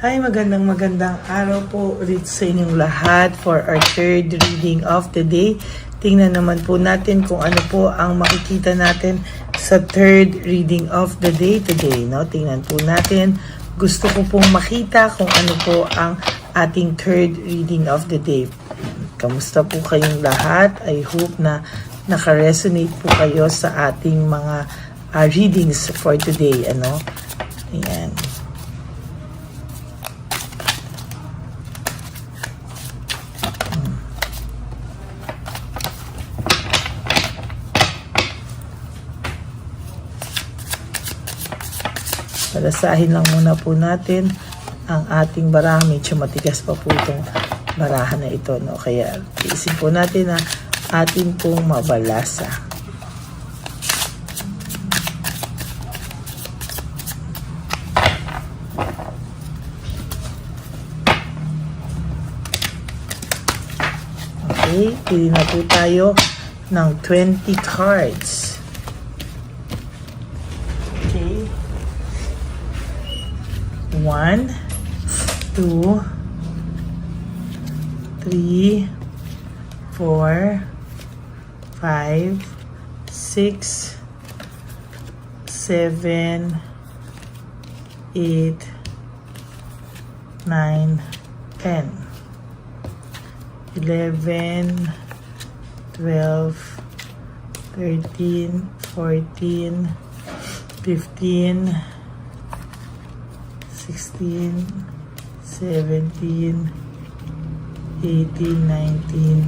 Hi, magandang araw po ulit sa inyong lahat for our third reading of the day. Tingnan naman po natin kung ano po ang makikita natin sa third reading of the day today. No? Tingnan po natin. Gusto ko pong makita kung ano po ang ating third reading of the day. Kamusta po kayong lahat? I hope na naka-resonate po kayo sa ating mga readings for today. Ayan. Palasahin lang muna po natin ang ating baraha. Medyo matigas pa po itong baraha na ito. No? Kaya iisip po natin na atin pong mabalasa. Okay, pili na po tayo ng 20 cards. Okay. 1, 2, 3, 4, 5, 6, 7, 8, 9, 10, 11, 12, 13, 14, 15, 16, 17, 18, 19,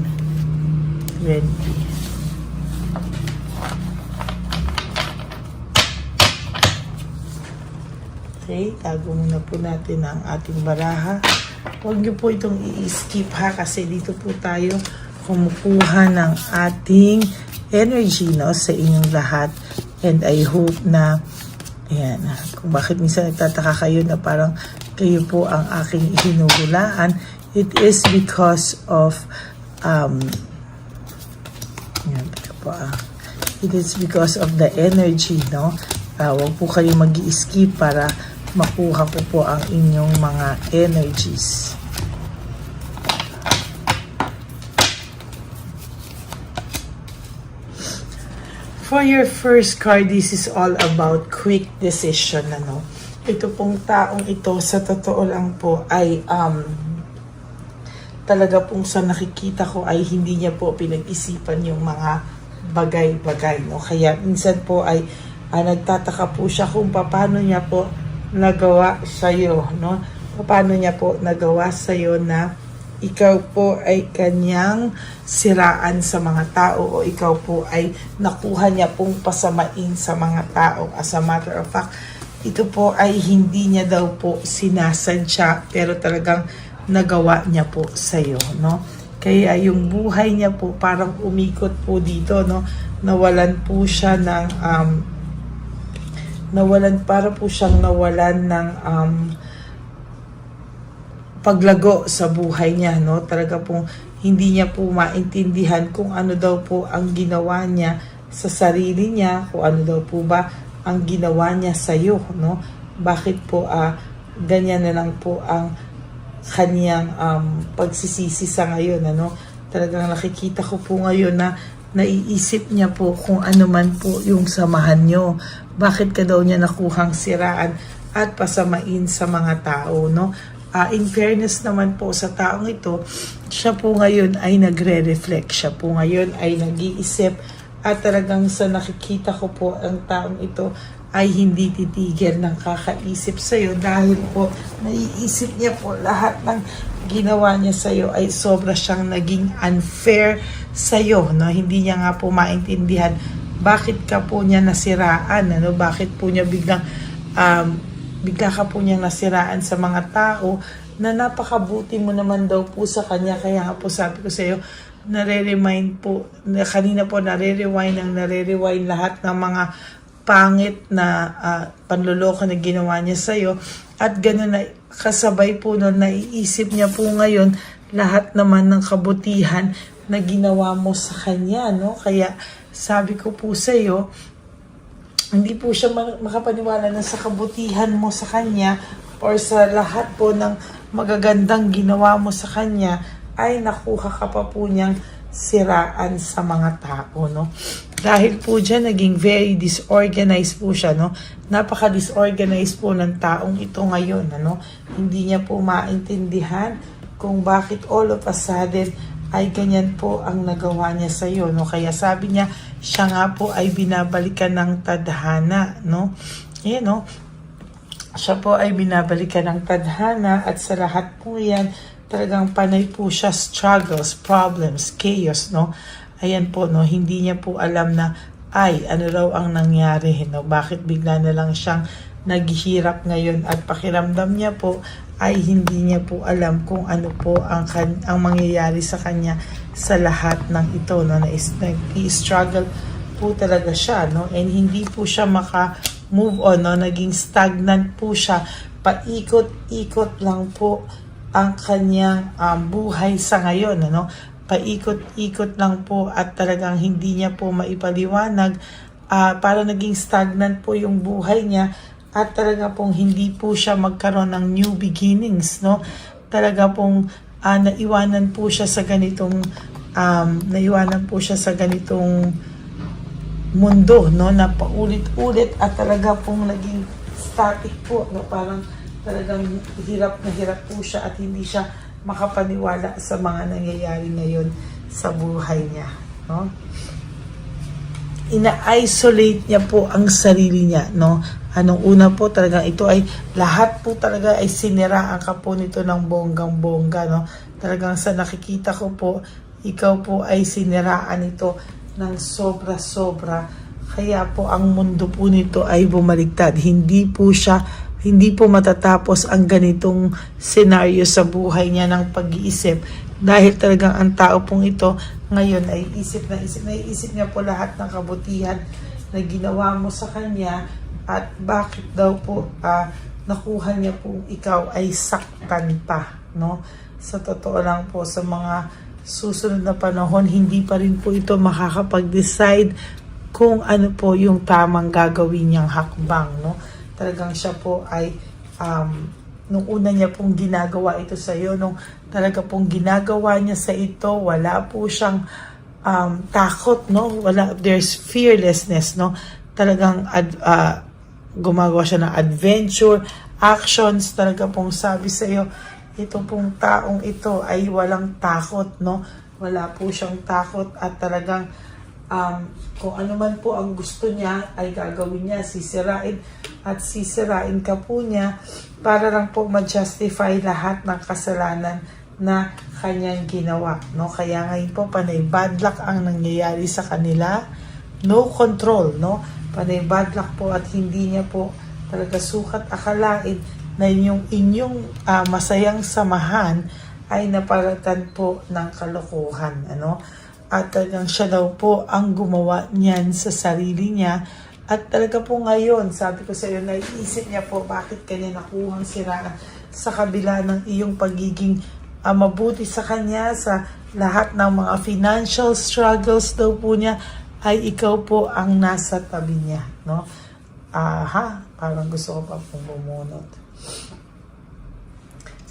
20. Okay, tago muna po natin ang ating baraha. Huwag niyo po itong i-skip ha, kasi dito po tayo kumukuha ng ating energy, no, sa inyong lahat. And I hope na ayan, kung bakit minsan nagtataka kayo na parang kayo po ang aking hinuhulaan, it is because of it is because of the energy, no? Huwag po kayo mag-i-skip para makuha ko po ang inyong mga energies. For your first card, this is all about quick decision. Ito pong taong ito, sa totoo lang po, ay talaga pong sa nakikita ko ay hindi niya po pinag-isipan yung mga bagay-bagay. No? Kaya minsan po ay nagtataka po siya kung paano niya po nagawa sa'yo. No? Paano niya po nagawa sa'yo na ikaw po ay kanyang siraan sa mga tao o ikaw po ay nakuha niya pong pasamain sa mga tao. As a matter of fact, ito po ay hindi niya daw po sinasadya pero talagang nagawa niya po sa iyo, no? Kaya yung buhay niya po parang umikot po dito, no? Nawalan po siya ng nawalan ng paglago sa buhay niya, no? Talaga pong hindi niya po maintindihan kung ano daw po ang ginawa niya sa sarili niya, kung ano daw po ba ang ginawa niya sa iyo, no? Bakit po ganyan na lang po ang kaniyang pagsisisi sa ngayon, ano? Talagang nakikita ko po ngayon na naiisip niya po kung ano man po yung samahan niyo. Bakit ka daw niya nakuhang siraan at pasamain sa mga tao, no? In fairness naman po sa taong ito, siya po ngayon ay nagre-reflect. Siya po ngayon ay nag-iisip at talagang sa nakikita ko po ang taong ito ay hindi titigil ng kakaisip sa'yo dahil po naiisip niya po lahat ng ginawa niya sa'yo ay sobra siyang naging unfair sa'yo. No? Hindi niya nga po maintindihan bakit ka po niya nasiraan. Ano? Bakit po niya bigla ka po niyang nasiraan sa mga tao na napakabuti mo naman daw po sa kanya. Kaya nga po sabi ko sa iyo, nare-remind po, kanina po nare-rewind lahat ng mga pangit na panloloko na ginawa niya sa iyo. At gano'n na kasabay po nun, naiisip niya po ngayon lahat naman ng kabutihan na ginawa mo sa kanya, no? Kaya sabi ko po sa iyo, hindi po siya makapaniwala na sa kabutihan mo sa kanya, or sa lahat po ng magagandang ginawa mo sa kanya, ay nakuha ka pa po niyang siraan sa mga tao, no? Dahil po dyan, naging very disorganized po siya, no? Napaka-disorganized po ng taong ito ngayon, ano? Hindi niya po maintindihan kung bakit all of a sudden ay ganyan po ang nagawa niya sa iyo, no? Kaya sabi niya, siya nga po ay binabalikan ng tadhana, no? Ayan, no? Siya po ay binabalikan ng tadhana at sa lahat po yan, talagang panay po siya struggles, problems, chaos, no? Ayan po, no? Hindi niya po alam na, ay, ano raw ang nangyari, no? Bakit bigla na lang siyang naghihirap ngayon at pakiramdam niya po ay hindi niya po alam kung ano po ang mangyayari sa kanya sa lahat ng ito, no? Nag-struggle po talaga siya, no? And hindi po siya move on, no? Naging stagnant po siya, paikot-ikot lang po ang kanyang buhay sa ngayon, ano? Paikot-ikot lang po at talagang hindi niya po maipaliwanag, para naging stagnant po yung buhay niya at talaga pong hindi po siya magkaroon ng new beginnings, no? Talaga pong naiwanan po siya sa ganitong mundo, no, na paulit-ulit at talaga pong naging static po, no, parang talagang hirap na hirap po siya at hindi siya makapaniwala sa mga nangyayari ngayon sa buhay niya, no? Ina-isolate niya po ang sarili niya, no? Anong una po, talagang ito ay lahat po talaga ay siniraan ka po nito ng bonggang-bongga, no? Talagang sa nakikita ko po, ikaw po ay siniraan ito ng sobra-sobra. Kaya po ang mundo po nito ay bumaliktad. Hindi po matatapos ang ganitong senaryo sa buhay niya ng pag-iisip. Dahil talagang ang tao pong ito ngayon ay naiisip niya po lahat ng kabutihan na ginawa mo sa kanya at bakit daw po nakuha niya po ikaw ay saktan pa, no? Sa totoo lang po, sa mga susunod na panahon, hindi pa rin po ito makakapag-decide kung ano po yung tamang gagawin niyang hakbang, no? Talagang siya po ay nung una niya pong ginagawa ito sa iyo, nung talaga pong ginagawa niya sa ito, wala po siyang takot, no? There's fearlessness, no? Talagang gumagawa siya ng adventure, actions, talaga pong sabi sa iyo, ito pong taong ito ay walang takot, no? Wala po siyang takot at talagang kung ano man po ang gusto niya ay gagawin niya, sisirain at sisirain ka po niya para lang po ma-justify lahat ng kasalanan na kanyang ginawa, no? Kaya ngayon po panay bad luck ang nangyayari sa kanila, no control, no? Panay bad luck po at hindi niya po talaga sukat akalain na yung inyong masayang samahan ay napalatan po ng kalokohan, ano? At talagang siya daw po ang gumawa niyan sa sarili niya. At talaga po ngayon, sabi ko sa iyo, naiisip niya po bakit kanya nakuhang siraan sa kabila ng iyong pagiging mabuti sa kanya, sa lahat ng mga financial struggles daw po niya, ay ikaw po ang nasa tabi niya, no? Parang gusto ko pa pong bumunot.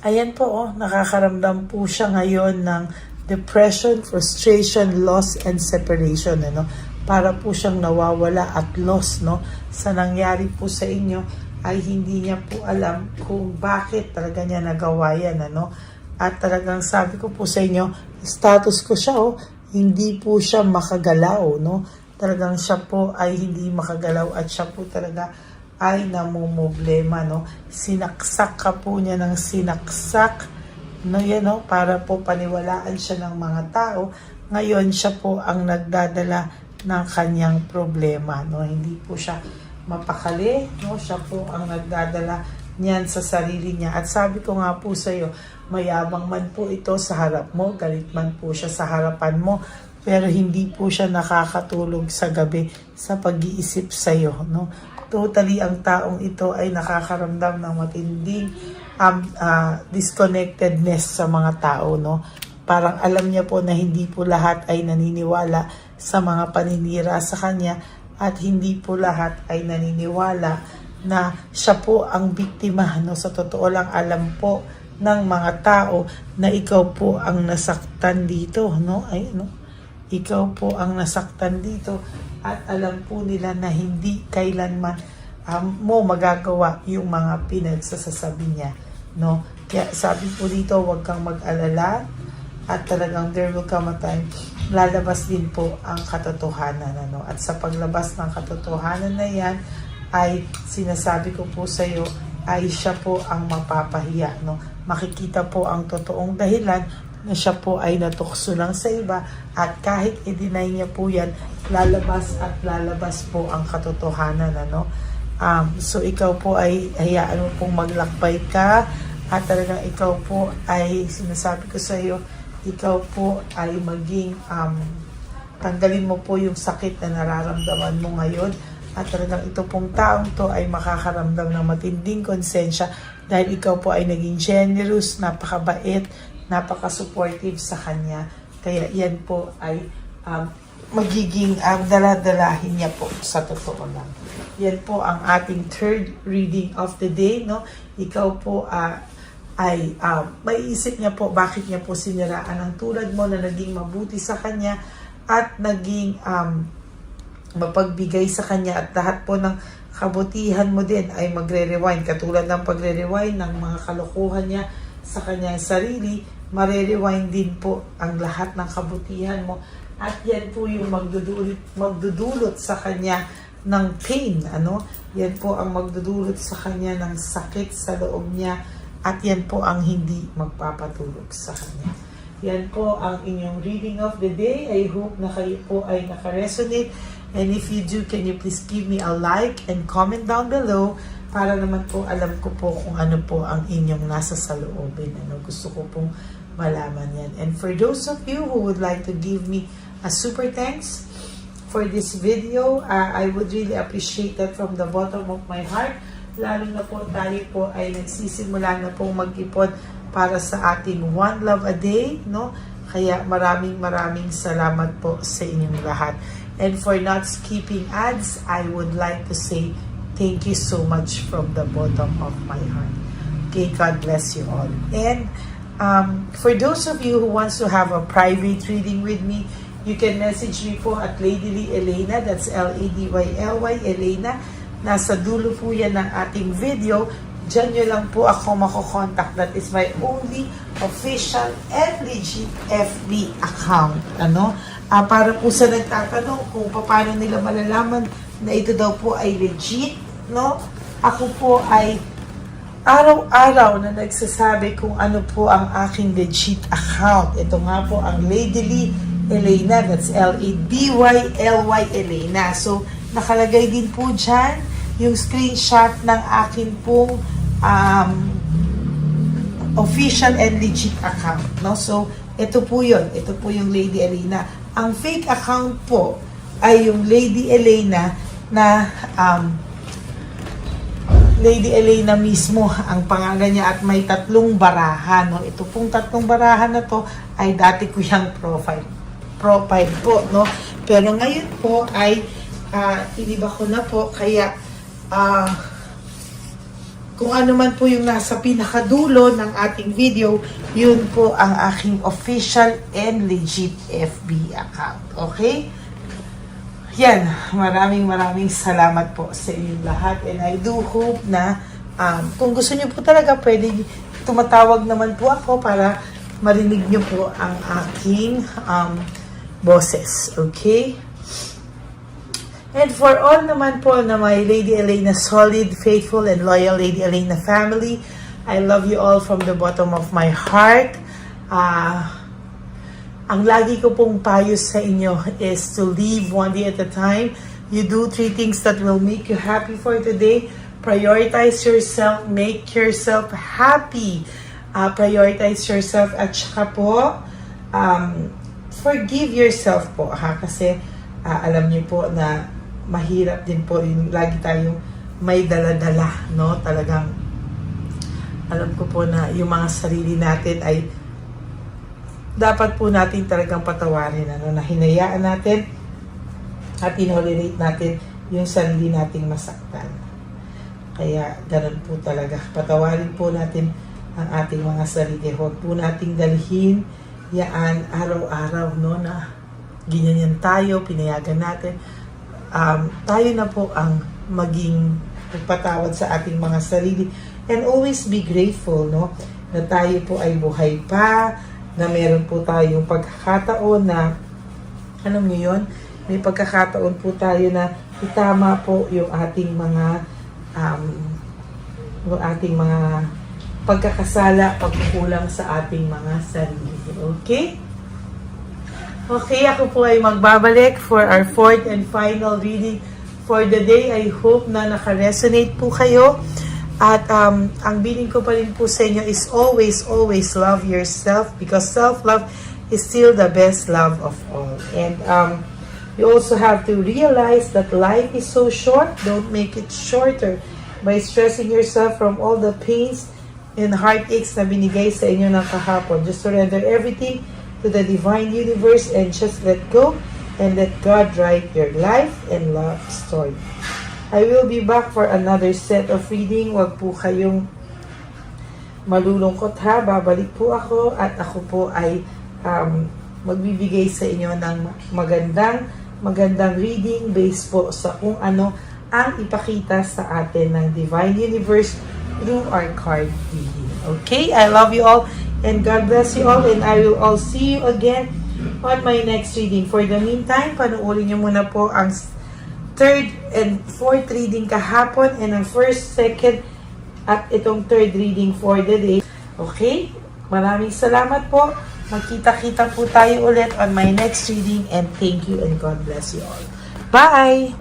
Ayan po, nakakaramdam po siya ngayon ng depression, frustration, loss, and separation, ano? Para po siyang nawawala at lost, no? Sa nangyari po sa inyo ay hindi niya po alam kung bakit talaga niya nagawa yan, ano? At talagang sabi ko po sa inyo, status ko siya, hindi po siya makagalaw, no? Talagang siya po ay hindi makagalaw at siya po talaga ay namumblema, no? Sinaksak ka po niya ng sinaksak, no, yan, no? Para po paniwalaan siya ng mga tao. Ngayon siya po ang nagdadala ng kanyang problema, no? Hindi po siya mapakali, no? Siya po ang nagdadala niyan sa sarili niya. At sabi ko nga po sa iyo, mayabang man po ito sa harap mo, galit man po siya sa harapan mo, pero hindi po siya nakakatulog sa gabi sa pag-iisip sa iyo, no? Totally ang taong ito ay nakakaramdam ng matinding disconnectedness sa mga tao, no? Parang alam niya po na hindi po lahat ay naniniwala sa mga paninira sa kanya at hindi po lahat ay naniniwala na siya po ang biktima, no? Sa totoo lang, alam po ng mga tao na ikaw po ang nasaktan dito, no? Ay, no? Ikaw po ang nasaktan dito at alam po nila na hindi kailanman mo magagawa yung mga pinagsasasabi niya, no? Kaya sabi po dito, huwag kang mag-alala at talagang there will come a time lalabas din po ang katotohanan, ano? At sa paglabas ng katotohanan na yan ay sinasabi ko po sa iyo ay siya po ang mapapahiya, no? Makikita po ang totoong dahilan na siya po ay natukso lang sa iba at kahit i-deny niya po yan, lalabas at lalabas po ang katotohanan, ano? So ikaw po ay hayaan mo pong maglakbay ka at talagang ikaw po ay sinasabi ko sa iyo, ikaw po ay maging tanggalin mo po yung sakit na nararamdaman mo ngayon at talagang ito pong taong to ay makakaramdam ng matinding konsensya dahil ikaw po ay naging generous, napakabait, napaka-supportive sa kanya. Kaya yan po ay magiging daladalahin niya po sa totoo lang. Yan po ang ating third reading of the day, no? Ikaw po ay maiisip niya po bakit niya po siniraan ang tulad mo na naging mabuti sa kanya at naging mapagbigay sa kanya at lahat po ng kabutihan mo din ay magre-rewind katulad ng pagre-rewind ng mga kalokohan niya sa kanyang sarili, mare-rewind din po ang lahat ng kabutihan mo at yan po yung magdudulot sa kanya ng pain, ano? Yan po ang magdudulot sa kanya ng sakit sa loob niya at yan po ang hindi magpapatulog sa kanya. Yan po ang inyong reading of the day. I hope na kayo po ay nakaresonate. And if you do, can you please give me a like and comment down below para naman po alam ko po kung ano po ang inyong nasa saloobin. Ano, gusto ko pong malaman yan. And for those of you who would like to give me a super thanks for this video, I would really appreciate that from the bottom of my heart. Lalo na po tayo po ay nagsisimula na pong mag-ipon para sa ating One Love a Day, no? Kaya maraming salamat po sa inyong lahat. And for not skipping ads, I would like to say thank you so much from the bottom of my heart. Okay, God bless you all. And for those of you who wants to have a private reading with me, you can message me po at Ladyly Elena, that's Ladyly Elena. Nasa dulo po yan ng ating video. Diyan nyo lang po ako makokontak. That is my only official and legit FB account. Ano? Para po sa nagtatanong kung paano nila malalaman na ito daw po ay legit, no? Ako po ay araw-araw na nagsasabi kung ano po ang aking legit account. Ito nga po ang Ladyly Elena. That's Ladyly Elena. So, nakalagay din po dyan yung screenshot ng akin pong official and legit account, no? So, ito po yun. Ito po yung Lady Elena. Ang fake account po ay yung Lady Elena na Lady Elena mismo ang pangalan niya at may 3 barahan, no? Ito pong 3 barahan na to ay dati ko yung profile po, no? Pero ngayon po ay iniba ko na po kaya kung ano man po yung nasa pinakadulo ng ating video, yun po ang aking official and legit FB account. Okay? Yan. Maraming salamat po sa inyong lahat. And I do hope na kung gusto niyo po talaga, pwede tumatawag naman po ako para marinig niyo po ang aking boses. Okay? And for all naman po na my Lady Elena solid, faithful, and loyal Lady Elena family, I love you all from the bottom of my heart. Ang lagi ko pong payo sa inyo is to live one day at a time. You do 3 things that will make you happy for today. Prioritize yourself, make yourself happy. Prioritize yourself at saka po, forgive yourself po, ha? Kasi alam niyo po na mahirap din po yung lagi tayong may dala-dala, no? Talagang alam ko po na yung mga sarili natin ay dapat po natin talagang patawarin, ano, na hinayaan natin at inolerate natin yung sarili nating masaktan. Kaya ganun po talaga. Patawarin po natin ang ating mga sarili. Huwag po nating dalhin yaan araw-araw, no, na ganyan tayo, pinayagan natin. Tayo na po ang maging magpatawad sa ating mga sarili. And always be grateful, no, na tayo po ay buhay pa, na meron po tayong pagkakataon na, alam niyo yun, may pagkakataon po tayo na itama po yung ating mga pagkakasala, pagkukulang sa ating mga sarili. Okay? Okay, ako po ay magbabalik for our fourth and final reading for the day. I hope na naka-resonate po kayo. At ang bilin ko pa rin po sa inyo is always, always love yourself, because self-love is still the best love of all. And you also have to realize that life is so short. Don't make it shorter by stressing yourself from all the pains and heartaches na binigay sa inyo ng kahapon. Just surrender everything to the divine universe and just let go and let God write your life and love story. I will be back for another set of reading. Huwag po kayong malulungkot ha. Babalik po ako at ako po ay magbibigay sa inyo ng magandang reading based po sa kung ano ang ipakita sa atin ng Divine Universe through our card reading. Okay? I love you all and God bless you all, and I will all see you again on my next reading. For the meantime, panuulin nyo muna po ang third and fourth reading kahapon and ang first, second at itong third reading for the day. Okay? Maraming salamat po. Magkita-kita po tayo ulit on my next reading, and thank you and God bless you all. Bye!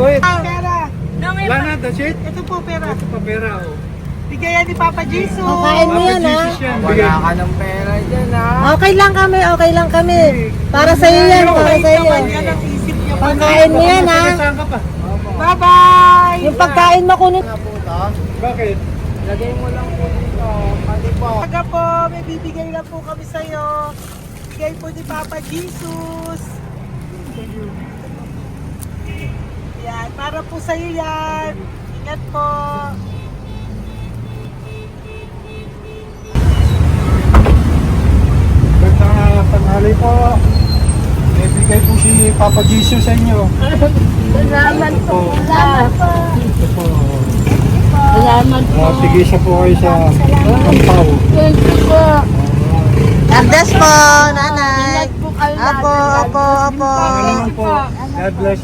Kuya, Pera. wala na, that's it? Ito po, pera. Ito pa pera, oh. Bigayan ni Papa Jesus. Pakain mo yan, ha? Jesus yan, bigay. Wala ka ng pera dyan, ha? Okay lang kami, okay lang kami. Para sa iyo yan, para sa iyo Naman yan. yan ang isip niya. Pagkain mo yan, ha? Saan ka pa? Bye-bye! Yung pagkain mo kunin. Wala po ito. Bakit? Lagay mo lang po dito. Pati po. Taga po, may bibigay lang po kami sa'yo. Bigay po ni Papa Jesus. Yan, para po sa'yo yan. Ingat po. Magandang tanghali po. May bigay po si Papa Jesus sa inyo. Salamat po. Salamat po. Ito po. Salamat po. Sige siya po kayo sa Ampaw. Thank you po. God bless po, nanay. Apo. Okay naman po. God bless.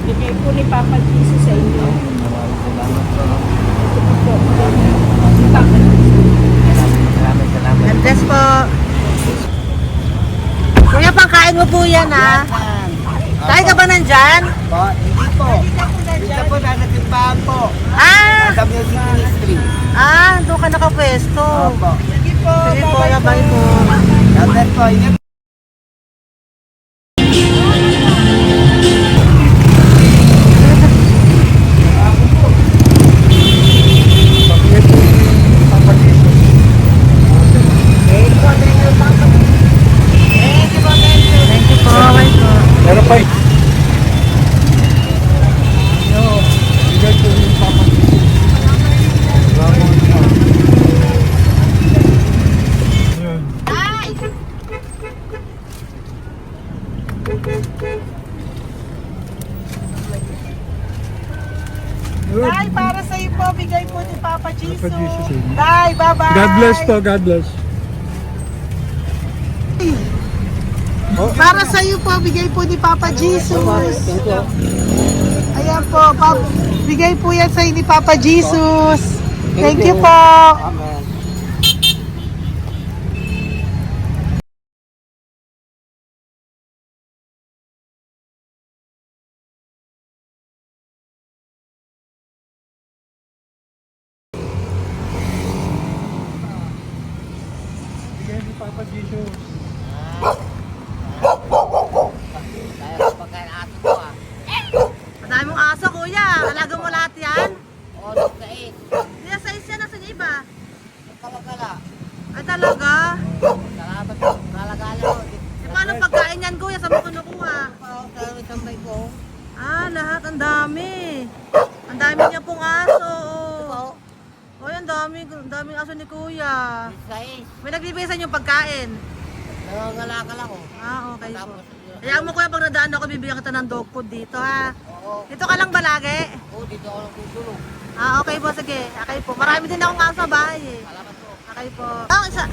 Bigay po ni Papa Jesus sa inyo. God bless po. Kuya, pangkain mo po yan, ha? Tayo ka ba nandyan? Po, hindi po. Dito po, nanatimbahan po. Ah! Sa Music Ministry. Doon ka nakapwesto. Opo. Sige po, Sige po, bye-bye bye po. God bless po. Ingat. Bakit po si Papa Jesus? Thank you po, bye po. Meron pa eh. Bigay po ni Papa Jesus. Yun. Good. Day, para sa iyo po, bigay po ni Papa Jesus. Papa Jesus, eh. Day, bye-bye. God bless po, God bless. Para sa iyo po, bigay po ni Papa Jesus. Ayan po, bigay po yan sa ni Papa Jesus. Thank you po. Amen. Bigay ni Papa Jesus. Kaya pagkain ato po, ah. Madami mong aso, kuya. Alaga mo lahat yan. O, nagkait. Kuya, size yan. Nasaan yung iba? Kalagala. Ay, talaga? Salamat po. Kalagala po. E, paano pagkain yan, kuya? Saan mo kinukuha? Sa tambay ko. Lahat. Ang dami. Ang dami niya pong aso. Oy, ang daming aso ni kuya. Sais. May nagbibigay sa inyo pagkain. Nangangalakal ako. Okay po. Tapos, Hayaan mo kuya, pag nadaan ako, bibigyan kita ng dog food dito, ha? oo. Dito ka lang ba lagi? Dito ako lang tutulog. Okay po, sige. Okay po. Marami din akong aso sa bahay, eh. Salamat po. Okay po. Isa.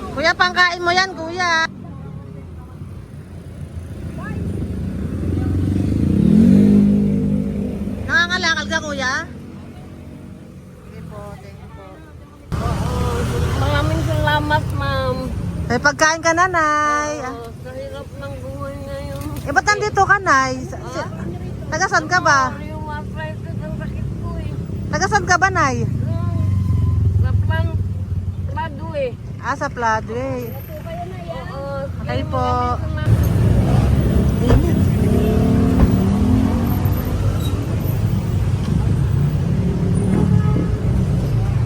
Kuya, pangkain mo yan, kuya. Nangangalakal ka, kuya? Sige po, thank you po. Maraming salamat, ma'am. May pagkain ka, nanay. Sa hirap ng buhay ngayon. Ba't nandito ka, nay? Tagasan ka ba? Arthritis ang sakit ko eh. Tagasan ka ba, nay? Sa plado eh. Sa Pladway. Oo. Okay po.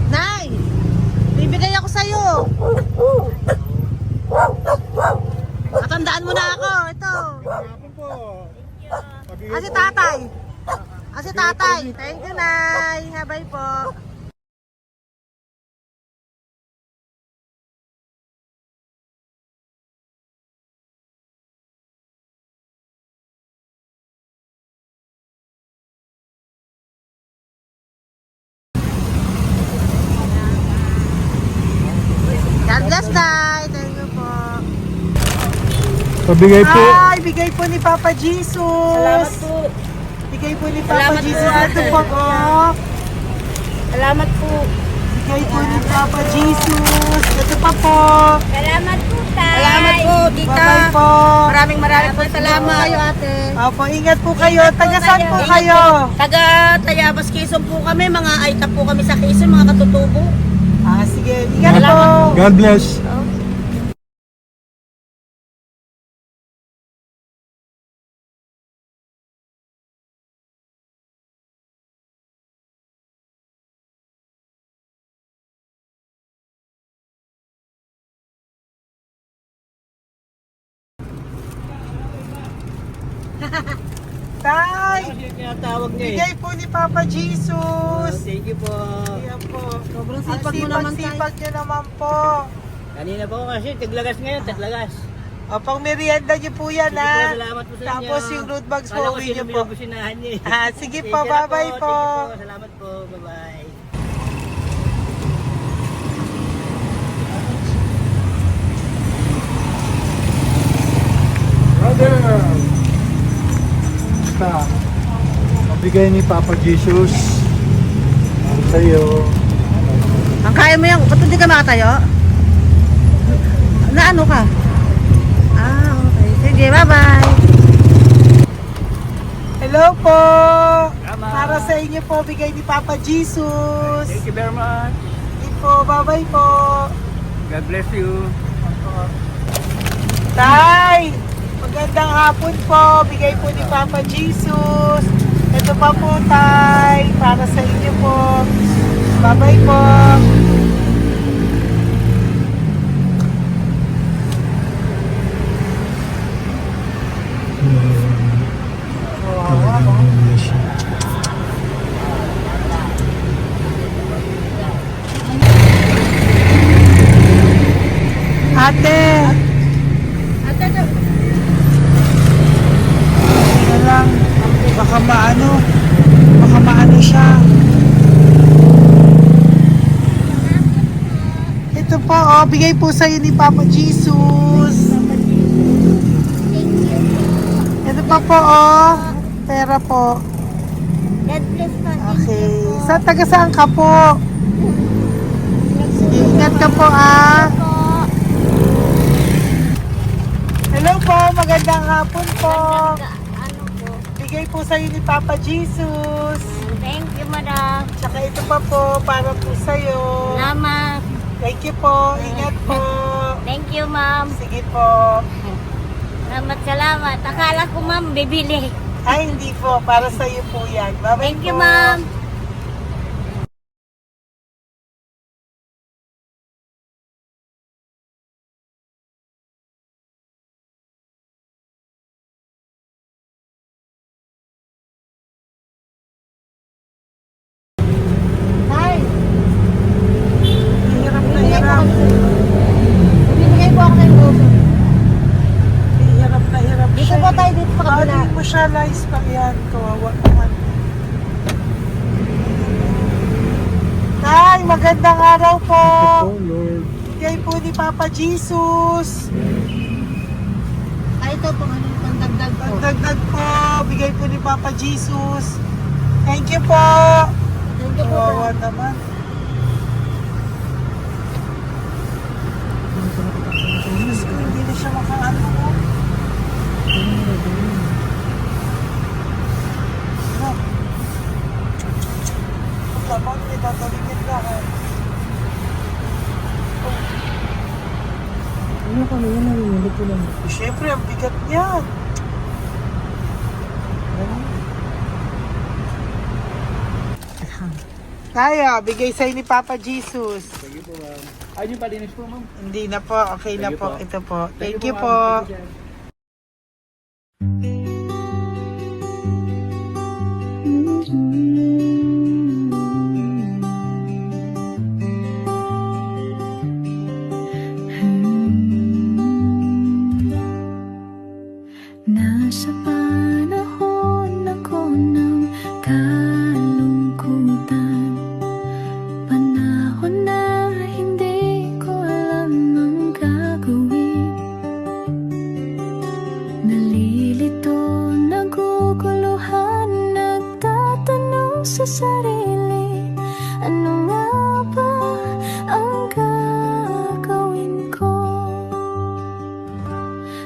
Nay! Bibigay ako sa'yo. Matandaan mo na ako. Ito. Hapon po. Si tatay. Si tatay. Thank you, Nay. Habay po. God bless, Nay. Thank you po. Pabigay po. Ay, bigay po ni Papa Jesus. Salamat po. Bigay po ni Papa Salamat po, Jesus. ate. Ito po, oh. Salamat po. Bigay po ni Papa Jesus. Ito pa po. Salamat po, tay. Salamat po, tita. Bye-bye po. Maraming po salamat. Kayo, ate. Opo, ingat po kayo. Taga saan po Ingat kayo? po. Taga Tayabas, Quezon po kami. Mga aita po kami sa Quezon, mga katutubo. Sige. Ingat po. Salamat God bless. Tay, Tinatawag niya bigay po ni Papa Jesus. Thank you po. Ayan po. Sobrang Ang sipag mo naman, tay. sipag nyo naman po. Kanina po kasi taglagas ngayon, taglagas. O, pang merienda nyo po yan, Sige po, ha? salamat po sa inyo. Tapos yung road bags po, Kala ko uwi sino nyo po. binubusinahan niya eh. Sige Sige po, na bye-bye po. Sige po, salamat po. Bye-bye. Brother! Basta, mabigay ni Papa Jesus. Ang sa'yo. Ang kaya mo yan, ba't hindi ka makatayo? Na ano ka? Okay. Sige, bye-bye. Hello po. Tama. Para sa inyo po, bigay ni Papa Jesus. Thank you very much. Sige po, bye-bye po. God bless you. Tay, magandang hapon po. Bigay po ni Papa Jesus. Ito pa po, Tay. Para sa inyo po. Bye-bye po. Ate. Ate lang. Baka maano siya. Ito po, bigay po sa'yo ni Papa Jesus. Ito pa po, pera po. God bless po. Okay. Taga saan ka po? Sige, ingat ka po, Hello po, magandang hapon po. Ano po? Bigay po sa'yo ni Papa Jesus. Thank you, madam. Tsaka ito pa po, para po sa'yo. Salamat. Thank you po, ingat po. Thank you, ma'am. Sige po. Salamat. Akala ko, ma'am, bibili. Ay, hindi po, para sa'yo po yan. Bye-bye Thank you, po. ma'am. Hirap na hirap. Bibigay po ako ng goso. Hirap na hirap Dito siya. po tayo, dito sa kabila. Hindi mo siya lies pa yan. Kawawa naman. Tay, magandang araw po. Oh Lord. Bigay po ni Papa Jesus. Ay, ito po, ano, pangdagdag po. Dagdag po. Bigay po ni Papa Jesus. Thank you po. Thank you po. Kawawa naman. Diyos ko, hindi na siya makaano ko. Pagkabang may tataligin lahat. Ano kami yun, narinig ko lang. Siyempre, ang bigat niyan. Kaya, bigay sa'yo ni Papa Jesus. Sige po, ma'am. Ayun yung palinis po, ma'am. Hindi na po, okay na Sige po. po. Ito po. Thank you ma'am. po. Thank you, sir. Nasa panahon ako ng kalungkutan, panahon na hindi ko alam ang gagawin. ang gagawin ko?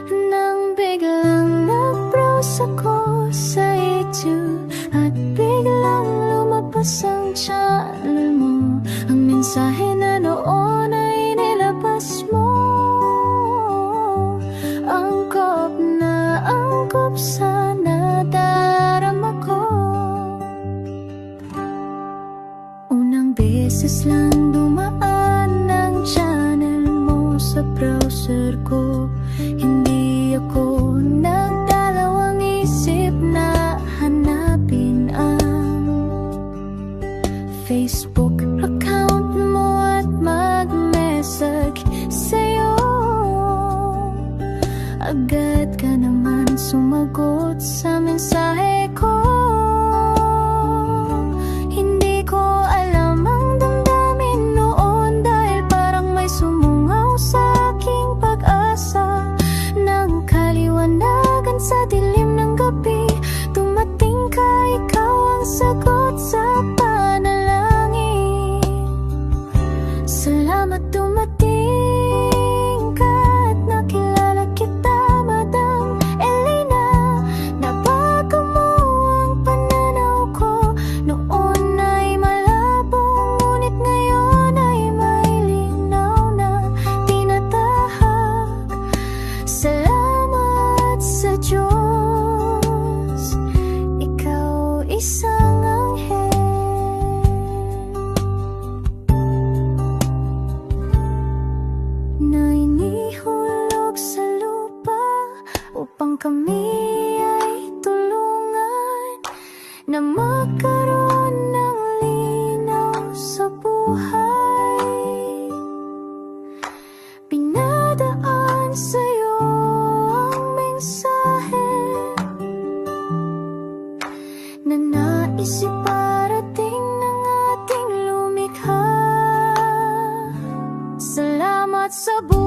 Nang biglang nag-browse ako sa YouTube at biglang lumabas ang channel mo, ang mensahe na noon ay nilabas mo. Angkop sa nadarama ko. Unang beses lang dumaan ang channel mo sa browser ko. Hindi ako nagdalawang isip na hanapin ang Facebook account mo at mag-message sa'yo. Agad ka naman sumagot sa mensahe ko. Hindi ko alam ang damdamin noon dahil parang may sumungaw sa aking pag-asa. Nang kaliwanagan sa dilim ng gabi, dumating ka, ikaw ang sagot sa panalangin. Salamat dumating ka at nakilala kita, Madam Elena. Nabago mo ang pananaw ko. Noon ay malabo, ngunit ngayon ay may linaw na tinatahak. Salamat sa Diyos, ikaw isang anghel na inihulog sa lupa upang kami ay tulungan na magkaroon ng linaw sa buhay. Pinadaan sa'yo ang mensahe na nais iparating ng ating lumikha. Salamat sa buhay.